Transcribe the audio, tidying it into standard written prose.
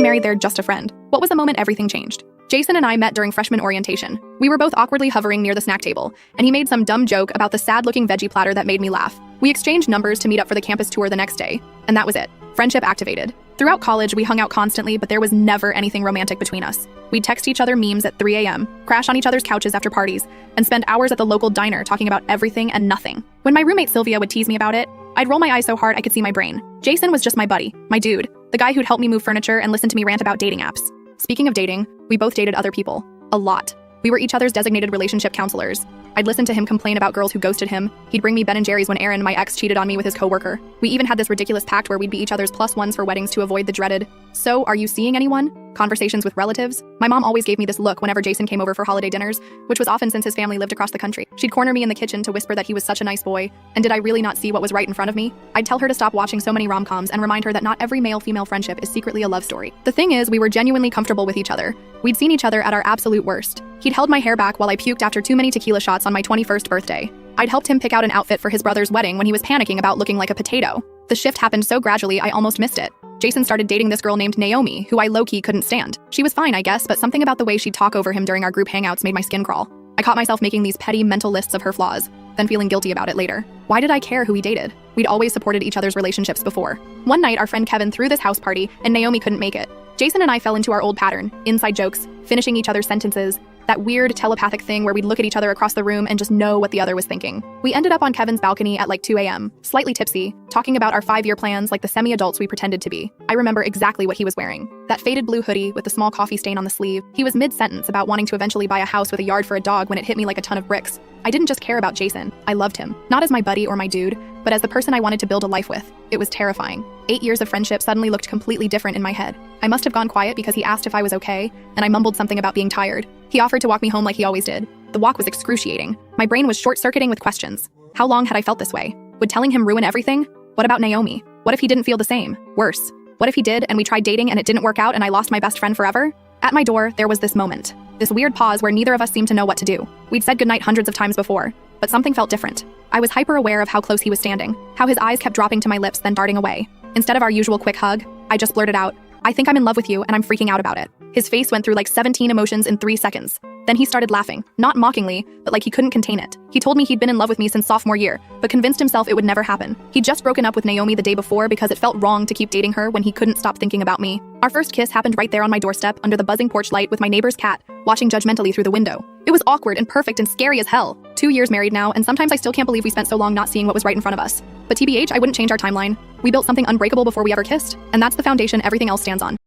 married, they're just a friend. What was the moment everything changed? Jason and I met during freshman orientation. We were both awkwardly hovering near the snack table, and he made some dumb joke about the sad-looking veggie platter that made me laugh. We exchanged numbers to meet up for the campus tour the next day, and that was it. Friendship activated. Throughout college, we hung out constantly, but there was never anything romantic between us. We'd text each other memes at 3 a.m., crash on each other's couches after parties, and spend hours at the local diner talking about everything and nothing. When my roommate Sylvia would tease me about it, I'd roll my eyes so hard I could see my brain. Jason was just my buddy, my dude, the guy who'd help me move furniture and listen to me rant about dating apps. Speaking of dating, we both dated other people. A lot. We were each other's designated relationship counselors. I'd listen to him complain about girls who ghosted him. He'd bring me Ben & Jerry's when Aaron, my ex, cheated on me with his coworker. We even had this ridiculous pact where we'd be each other's +1s for weddings to avoid the dreaded, "So, are you seeing anyone?" conversations with relatives. My mom always gave me this look whenever Jason came over for holiday dinners, which was often since his family lived across the country. She'd corner me in the kitchen to whisper that he was such a nice boy, and did I really not see what was right in front of me? I'd tell her to stop watching so many rom-coms and remind her that not every male-female friendship is secretly a love story. The thing is, we were genuinely comfortable with each other. We'd seen each other at our absolute worst. He'd held my hair back while I puked after too many tequila shots on my 21st birthday. I'd helped him pick out an outfit for his brother's wedding when he was panicking about looking like a potato. The shift happened so gradually I almost missed it. Jason started dating this girl named Naomi, who I low-key couldn't stand. She was fine, I guess, but something about the way she'd talk over him during our group hangouts made my skin crawl. I caught myself making these petty mental lists of her flaws, then feeling guilty about it later. Why did I care who he dated? We'd always supported each other's relationships before. One night, our friend Kevin threw this house party, and Naomi couldn't make it. Jason and I fell into our old pattern, inside jokes, finishing each other's sentences, that weird telepathic thing where we'd look at each other across the room and just know what the other was thinking. We ended up on Kevin's balcony at like 2 a.m., slightly tipsy, talking about our 5-year plans like the semi-adults we pretended to be. I remember exactly what he was wearing. That faded blue hoodie with the small coffee stain on the sleeve. He was mid-sentence about wanting to eventually buy a house with a yard for a dog when it hit me like a ton of bricks. I didn't just care about Jason. I loved him. Not as my buddy or my dude, but as the person I wanted to build a life with. It was terrifying. 8 years of friendship suddenly looked completely different in my head. I must have gone quiet because he asked if I was okay, and I mumbled something about being tired. He offered to walk me home like he always did. The walk was excruciating. My brain was short-circuiting with questions. How long had I felt this way? Would telling him ruin everything? What about Naomi? What if he didn't feel the same? Worse. What if he did and we tried dating and it didn't work out and I lost my best friend forever? At my door, there was this moment. This weird pause where neither of us seemed to know what to do. We'd said goodnight hundreds of times before, but something felt different. I was hyper-aware of how close he was standing, how his eyes kept dropping to my lips then darting away. Instead of our usual quick hug, I just blurted out, "I think I'm in love with you and I'm freaking out about it." His face went through like 17 emotions in 3 seconds. Then he started laughing, not mockingly, but like he couldn't contain it. He told me he'd been in love with me since sophomore year, but convinced himself it would never happen. He'd just broken up with Naomi the day before because it felt wrong to keep dating her when he couldn't stop thinking about me. Our first kiss happened right there on my doorstep under the buzzing porch light with my neighbor's cat watching judgmentally through the window. It was awkward and perfect and scary as hell. 2 years married now, and sometimes I still can't believe we spent so long not seeing what was right in front of us. But TBH, I wouldn't change our timeline. We built something unbreakable before we ever kissed, and that's the foundation everything else stands on.